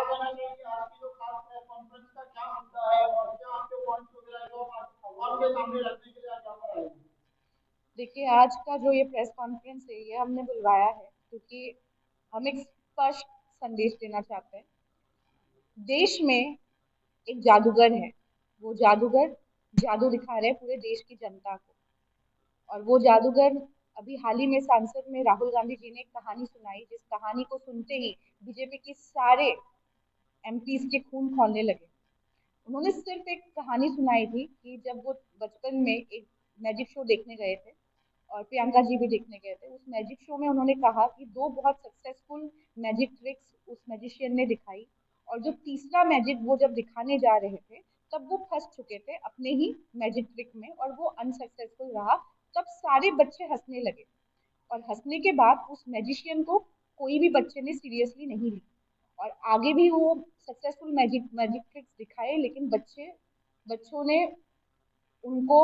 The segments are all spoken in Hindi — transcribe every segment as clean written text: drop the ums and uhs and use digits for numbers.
कहना चाहेंगे आज की जो खास प्रेस कॉन्फ्रेंस का क्या मुद्दा है और क्या आपके पॉइंट्स वगैरह जो आप अवाम के सामने रखने के लिए आज यहाँ पर आए हैं? देखिए, आज का जो ये प्रेस कॉन्फ्रेंस है ये हमने बुलवाया है क्योंकि हम एक स्पष्ट संदेश देना चाहते हैं। देश में एक जादूगर है। वो जादूगर जादू दिखा रहे हैं पूरे देश की जनता को। और वो जादूगर अभी हाल ही में संसद में राहुल गांधी जी ने एक कहानी सुनाई, जिस कहानी को सुनते ही बीजेपी के सारे एमपीज के खून खौलने लगे। उन्होंने सिर्फ एक कहानी सुनाई थी कि जब वो बचपन में एक मैजिक शो देखने गए थे और प्रियंका जी भी देखने गए थे। उस मैजिक शो में उन्होंने कहा कि दो बहुत सक्सेसफुल मैजिक ट्रिक्स उस मैजिशियन ने दिखाई, और जो तीसरा मैजिक वो जब दिखाने जा रहे थे तब वो फंस चुके थे अपने ही मैजिक ट्रिक में और वो अनसक्सेसफुल रहा। तब सारे बच्चे हंसने लगे और हंसने के बाद उस मैजिशियन को कोई भी बच्चे ने सीरियसली नहीं ली। और आगे भी वो सक्सेसफुल मैजिक मैजिक ट्रिक्स दिखाए, लेकिन बच्चों ने उनको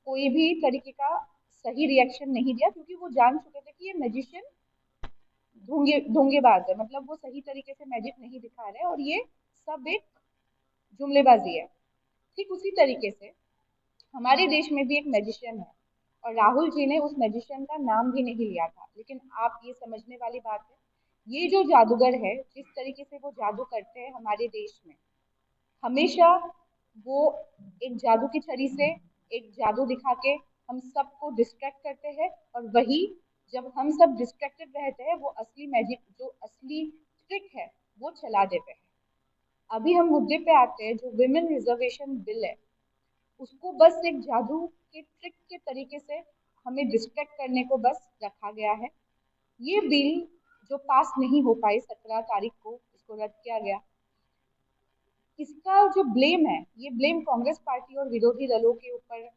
कोई भी तरीके का सही रिएक्शन नहीं दिया, क्योंकि वो जान चुके थे कि ये मैजिशियन ढोंगेबाज है। मतलब वो सही तरीके से मैजिक नहीं दिखा रहे और ये सब एक जुमलेबाजी है। ठीक उसी तरीके से हमारे देश में भी एक मैजिशियन है और राहुल जी ने उस मैजिशियन का नाम भी नहीं लिया था। लेकिन आप ये समझने वाली बात है, ये जो जादूगर है जिस तरीके से वो जादू करते हैं हमारे देश में, हमेशा वो एक जादू की छड़ी से एक जादू दिखा के हम सबको डिस्ट्रैक्ट करते हैं, और वही जब हम सब डिस्ट्रैक्टेड रहते हैं वो असली मैजिक जो असली ट्रिक है वो चला देते हैं। अभी हम मुद्दे पे आते हैं, जो विमेन रिजर्वेशन बिल है उसको बस एक जादू के ट्रिक के तरीके से हमें डिस्ट्रैक्ट करने को बस रखा गया है। ये बिल जो पास नहीं हो पाई 17 तारीख को, इसको रद्द किया गया। इसका जो ब्लेम है ये ब्लेम कांग्रेस पार्टी और विरोधी दलों के ऊपर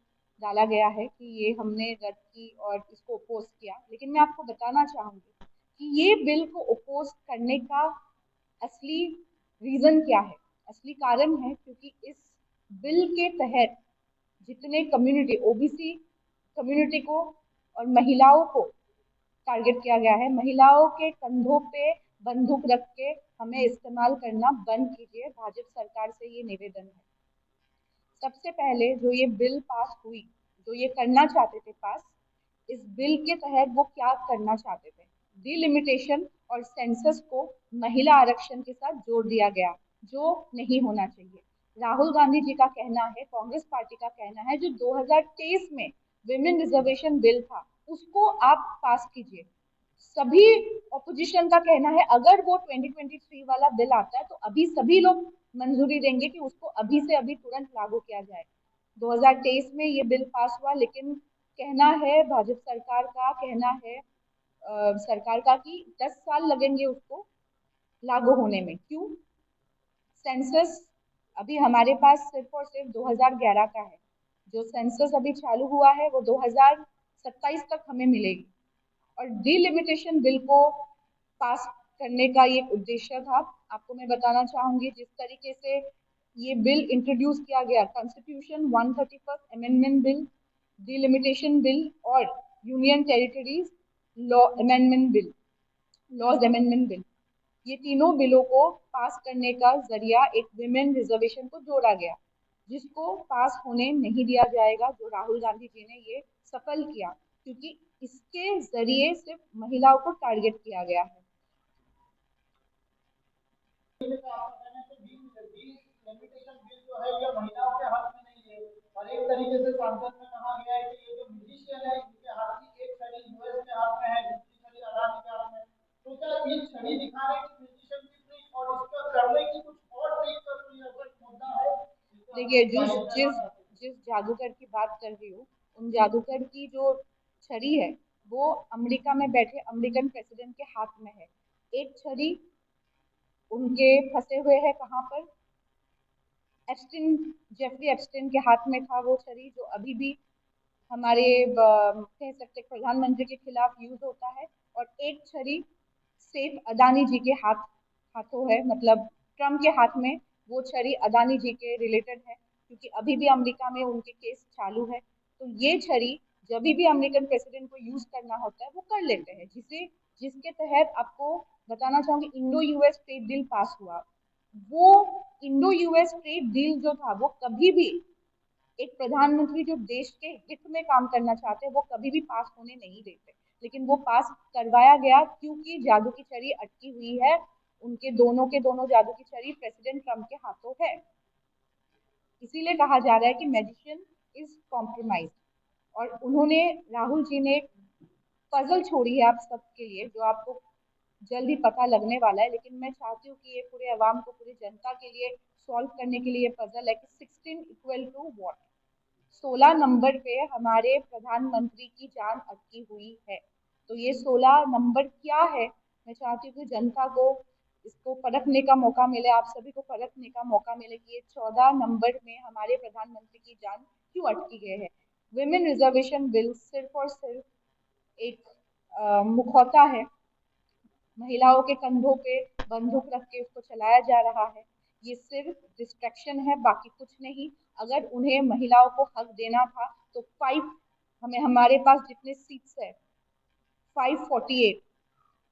डाला गया है कि ये हमने रद्द की और इसको अपोज किया। लेकिन मैं आपको बताना चाहूंगी कि ये बिल को अपोज करने का असली रीजन क्या है। असली कारण है क्योंकि इस बिल के तहत जितने कम्युनिटी ओबीसी कम्युनिटी को और महिलाओं को टारगेट किया गया है। महिलाओं के कंधों पे बंदूक रख के हमें इस्तेमाल करना बंद कीजिए, भाजपा सरकार से ये निवेदन है। सबसे पहले जो ये बिल पास हुई, जो ये करना चाहते थे पास, इस बिल के तहत वो क्या करना चाहते थे, डिलिमिटेशन और सेंसस को महिला आरक्षण के साथ जोड़ दिया गया, जो नहीं होना चाहिए। राहुल गांधी जी का कहना है, कांग्रेस पार्टी का कहना है, जो 2023 में विमेन रिजर्वेशन बिल था उसको आप पास कीजिए। सभी ऑपोजिशन का कहना है अगर वो 2023 वाला बिल आता है तो अभी सभी लोग मंजूरी देंगे कि उसको अभी से अभी तुरंत लागू किया जाए। 2023 में ये बिल पास हुआ, लेकिन कहना है भाजपा सरकार का कहना है सरकार का कि 10 साल लगेंगे उसको लागू होने में। क्यों? सेंसस अभी हमारे पास सिर्फ और सिर्फ 2011 का है। जो सेंसस अभी चालू हुआ है वो 2027 तक हमें मिलेगी। और डिलिमिटेशन बिल को पास करने का ये उद्देश्य था। आपको मैं बताना चाहूंगी जिस तरीके से ये बिल इंट्रोड्यूस किया गया, constitution 131 amendment bill, delimitation bill और union territories law amendment bill, laws amendment bill, ये तीनों बिलों को पास करने का जरिया एक विमेन रिजर्वेशन को जोड़ा गया, जिसको पास होने नहीं दिया जाएगा, जो राहुल गांधी जी ने ये सफल किया, क्योंकि इसके जरिए सिर्फ महिलाओं को टारगेट किया गया है। का आपका कहना है कि लिमिटेशन बिल जो है ये महिलाओं के हाथ में नहीं है और एक तरीके से संसद में कहा गया है कि ये जो म्यूजिशियन है इनके हाथ की एक छड़ी यूएस के हाथ में है, दूसरी छड़ी अडानी के हाथ में। तो क्या ये छड़ी दिखाने की म्यूजिशियन की ट्रिक और इसका करने की कुछ और ट्रिक का कोई ऐसा मुद्दा है जिसको देखिए, हम जिस जाहिर करना जिस चाहते हैं? जिस जादूगर की बात कर रही हूँ, उन जादूगर की जो छड़ी है वो अमेरिका में बैठे अमेरिकन प्रेसिडेंट के हाथ में है। एक छड़ी उनके फंसे हुए है कहाँ पर, एप्स्टिन, जेफरी एप्स्टिन के हाथ में था वो छड़ी, जो अभी भी हमारे कह सकते प्रधानमंत्री के खिलाफ यूज होता है। और एक छड़ी सिर्फ अदानी जी के हाथों है, मतलब ट्रम्प के हाथ में वो छड़ी अदानी जी के रिलेटेड है, क्योंकि अभी भी अमेरिका में उनके केस चालू है। तो ये छड़ी जब भी अमेरिकन प्रेसिडेंट को यूज करना होता है वो कर लेते हैं, जिसे जिसके तहत आपको बताना चाहूंगी इंडो यूएस ट्रेड डील पास हुआ। वो इंडो यूएस ट्रेड डील जो था वो कभी भी एक प्रधानमंत्री जो देश के हित में काम करना चाहते हैं वो कभी भी पास होने नहीं देते, लेकिन वो पास करवाया गया क्योंकि जादू की छड़ी अटकी हुई है, उनके दोनों के दोनों जादू की छड़ी प्रेसिडेंट ट्रम्प के हाथों है। इसीलिए कहा जा रहा है कि मैजिशियन इज कॉम्प्रोमाइज। और उन्होंने, राहुल जी ने पजल छोड़ी है आप सबके लिए जो आपको जल्द ही पता लगने वाला है, लेकिन मैं चाहती हूँ कि ये पूरे अवाम को, पूरी जनता के लिए सॉल्व करने के लिए ये पजल है कि 16 इक्वल टू व्हाट। 16 नंबर पे हमारे प्रधानमंत्री की जान अटकी हुई है। तो ये 16 नंबर क्या है, मैं चाहती हूँ कि जनता को इसको परखने का मौका मिले, आप सभी को परखने का मौका मिले कि ये 14 नंबर में हमारे प्रधानमंत्री की जान क्यों अटकी गई है। विमेन रिजर्वेशन बिल सिर्फ और सिर्फ एक मुखौटा है, महिलाओं के कंधों पे बंदूक रख के उसको चलाया जा रहा है। ये सिर्फ डिस्ट्रैक्शन है, बाकी कुछ नहीं। अगर उन्हें महिलाओं को हक देना था तो हमारे पास जितने सीट्स है 548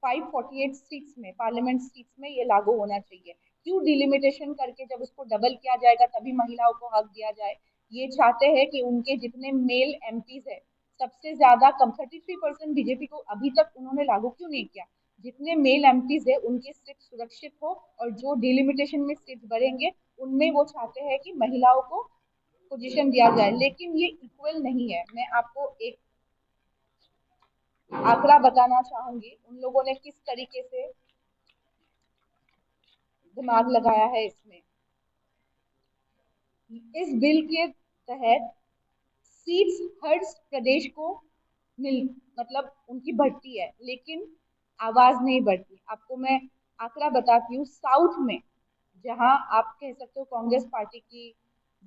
548 सीट्स में, पार्लियामेंट सीट्स में ये लागू होना चाहिए। क्यों डिलिमिटेशन करके जब उसको डबल किया जाएगा तभी महिलाओं को हक दिया जाए। ये चाहते हैं कि उनके जितने मेल एमपीज है, सबसे ज्यादा कम 33% बीजेपी को अभी तक उन्होंने लागू क्यों नहीं किया। जितने मेल एमपीज है उनकी सीट सुरक्षित हो, और जो डिलिमिटेशन में सीट बढ़ेंगे उनमें वो चाहते हैं कि महिलाओं को पोजीशन दिया जाए, लेकिन ये इक्वल नहीं है। मैं आपको एक आंकड़ा बताना चाहूंगी, उन लोगों ने किस तरीके से दिमाग लगाया है इसमें। इस बिल के तहत सीट्स हर प्रदेश को मिल मतलब उनकी बढ़ती है, लेकिन आवाज नहीं बढ़ती। आपको मैं आंकड़ा बताती हूँ, साउथ में जहां आप कह सकते हो कांग्रेस पार्टी की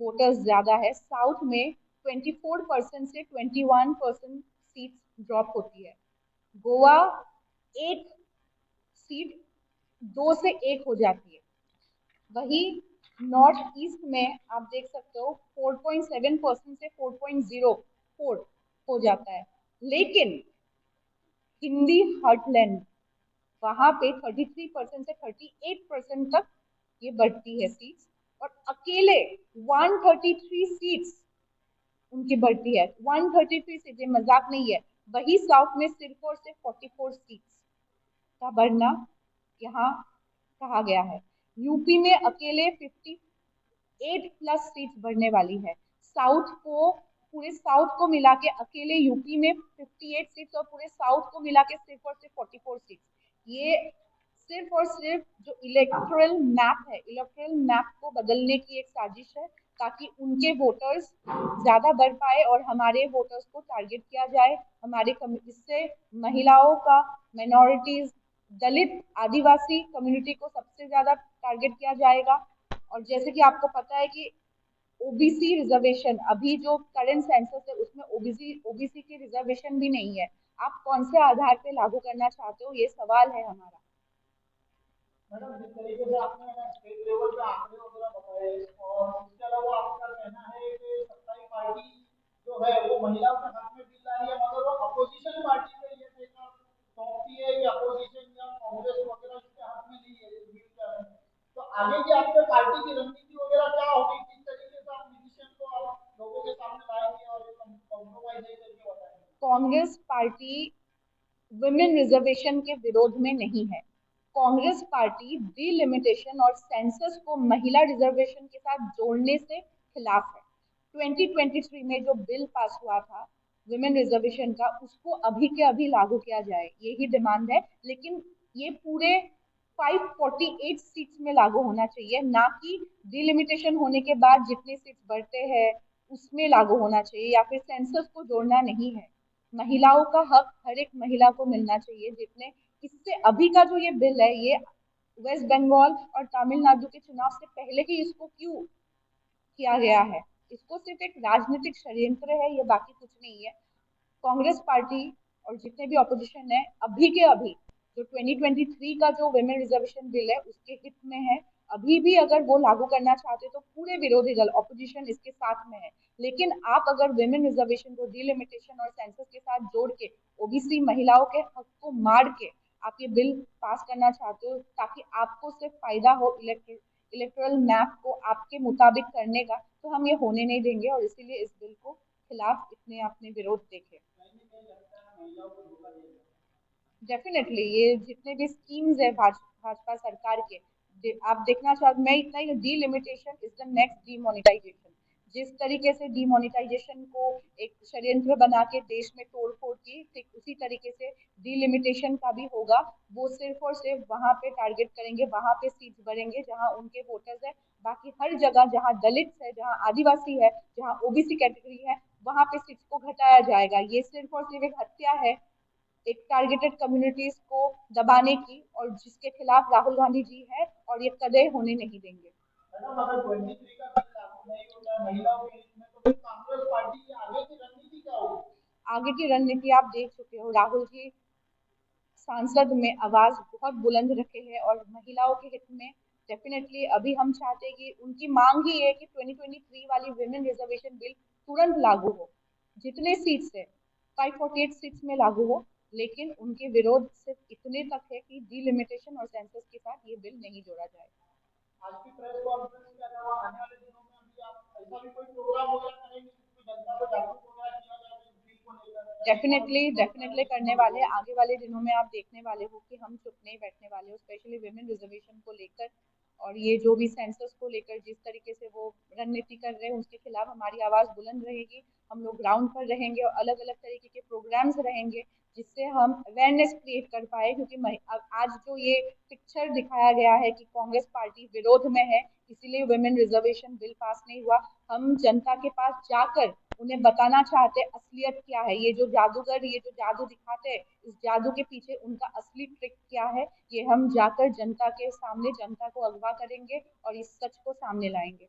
वोटर्स ज्यादा है, साउथ में 24% से 21% सीट्स ड्रॉप होती है। गोवा एक सीट 2 से 1 हो जाती है। वही नॉर्थ ईस्ट में आप देख सकते हो 4.7% से 4.04 हो जाता है। लेकिन हिंदी हार्टलैंड वहां पे 33% से 38% तक ये बढ़ती है सीट्स, और अकेले 133 सीट्स उनकी बढ़ती है। 133 सीट, ये मजाक नहीं है। वही साउथ में सिर्फ और सिर्फ 44 सीट्स का बढ़ना यहाँ कहा गया है। यूपी में अकेले 58+ सीट्स बढ़ने वाली है। साउथ को, पूरे साउथ को मिला के अकेले यूपी में 58 सीट्स और पूरे साउथ को मिला के सिर्फ और सिर्फ 44 सीट्स। ये सिर्फ और सिर्फ जो इलेक्टोरल मैप को बदलने की एक साजिश है, ताकि उनके वोटर्स ज्यादा बढ़ पाए और हमारे वोटर्स को टारगेट किया जाए। इससे महिलाओं का, माइनॉरिटीज, दलित, आदिवासी कम्युनिटी को सबसे ज्यादा टारगेट किया जाएगा। और जैसे कि आपको पता है कि ओबीसी रिजर्वेशन, अभी जो करंट सेंसस है उसमें ओबीसी की रिजर्वेशन भी नहीं है। आप कौन से आधार पे लागू करना चाहते हो, ये सवाल है हमारा। मैडम, जिस तरीके से आपने स्टेट लेवल पे आंकड़े वगैरह बताए, और इसके अलावा आपका कहना है कि सत्ताई पार्टी जो है वो महिलाओं के हक में बिल ला रही है, मगर वो अपोजिशन पार्टी को ये देखना सौंपती है कि अपोजिशन या कांग्रेस वगैरह इसके हक में नहीं है इस बिल के हक में। तो आगे की आपके पार्टी की रणनीति वगैरह क्या होगी, किस तरीके से आप म्यूजिशियन को आप लोगों के सामने लाएंगे और कॉम्प्रोमाइज नहीं करके बताएंगे। कांग्रेस पार्टी वुमेन रिजर्वेशन के विरोध में नहीं है। कांग्रेस पार्टी डिलिमिटेशन और सेंसस को महिला रिजर्वेशन के साथ जोड़ने से खिलाफ है। 2023 में जो बिल पास हुआ था वुमेन रिजर्वेशन का, उसको अभी के अभी लागू किया जाए, यही डिमांड है। लेकिन ये पूरे 548 सीट्स में लागू होना चाहिए, ना कि डिलिमिटेशन होने के बाद जितने सीट्स बढ़ते हैं उसमें लागू होना चाहिए, या फिर सेंसस को जोड़ना नहीं है। महिलाओं का हक हर एक महिला को मिलना चाहिए। जितने इससे अभी का जो ये बिल है, ये वेस्ट बंगाल और तमिलनाडु के चुनाव से पहले ही इसको क्यों किया गया है। इसको सिर्फ एक राजनीतिक षड्यंत्र है, ये बाकी कुछ नहीं है। कांग्रेस पार्टी और जितने भी ऑपोजिशन है अभी के अभी जो 2023 का जो वुमेन रिजर्वेशन बिल है उसके हित में है। अभी भी अगर वो लागू करना चाहते तो पूरे विरोधी दल ऑपोजिशन इसके साथ में है। लेकिन आप अगर वुमेन रिजर्वेशन को डिलिमिटेशन और सेंसस के साथ जोड़ के ओबीसी महिलाओं के हक को मार के आप ये बिल पास करना चाहते हो ताकि आपको सिर्फ फायदा हो इलेक्टोरल मैप को आपके मुताबिक करने का, तो हम ये होने नहीं देंगे और इसीलिए इस बिल को खिलाफ इतने अपने विरोध देखे। डेफिनेटली ये जितने भी स्कीम्स है भाजपा सरकार के, आप देखना चाहो, मैं इतना ही, delimitation is the next demonetisation. जिस तरीके से डीमोनेटाइजेशन को एक षड्यंत्र बना के देश में तोड़ फोड़ की, ठीक उसी तरीके से डीलिमिटेशन का भी होगा। वो सिर्फ और सिर्फ वहां पे टारगेट करेंगे, वहां पे सीट्स बढ़ेंगे जहां उनके वोटर्स है। बाकी हर जगह जहां दलित है, जहां आदिवासी है, जहां ओबीसी कैटेगरी है, वहां पे सीट्स को घटाया जाएगा। ये सिर्फ और सिर्फ एक हत्या है एक टारगेटेड कम्युनिटीज को दबाने की, और जिसके खिलाफ राहुल गांधी जी है और ये कदे होने नहीं देंगे। मैडम अगर 23 का बिल लागू नहीं होता है महिलाओं के हित में, तो फिर कांग्रेस पार्टी की आगे की रणनीति क्या होगी? आगे की रणनीति आप देख चुके हो, राहुल जी सांसद में आवाज बहुत बुलंद रखे हैं और महिलाओं के हित में डेफिनेटली अभी हम चाहते हैं कि उनकी मांग ही है कि 2023 वाली विमेन रिजर्वेशन बिल तुरंत लागू हो। जितने सीट्स है 548 सीट्स में लागू हो, लेकिन उनके विरोध सिर्फ इतने तक है कि डिलिमिटेशन और सेंसस के साथ ये बिल नहीं जोड़ा जाएगा। आज की प्रेस कॉन्फ्रेंस के अलावा आने वाले दिनों में अभी आप ऐसा भी कोई प्रोग्राम वगैरह करेंगे जिसमें जनता को जागरूक वगैरह किया जाए इस बिल को डेफिनेटली डेफिनेटली लेकर? करने वाले हैं। आगे वाले दिनों में आप देखने वाले हो कि हम चुप नहीं बैठने वाले हो, स्पेशली विमेन रिजर्वेशन को लेकर। और ये जो भी सेंसस को लेकर जिस तरीके से वो रणनीति कर रहे हैं उसके खिलाफ हमारी आवाज बुलंद रहेगी। हम लोग ग्राउंड पर रहेंगे और अलग अलग तरीके के प्रोग्राम्स रहेंगे जिससे हम अवेयरनेस क्रिएट कर पाए, क्योंकि आज जो ये पिक्चर दिखाया गया है कि कांग्रेस पार्टी विरोध में है इसीलिए वुमेन रिजर्वेशन बिल पास नहीं हुआ। हम जनता के पास जाकर उन्हें बताना चाहते हैं असलियत क्या है। ये जो जादूगर ये जो जादू दिखाते हैं, इस जादू के पीछे उनका असली ट्रिक क्या है, ये हम जाकर जनता के सामने जनता को अगवा करेंगे और इस सच को सामने लाएंगे।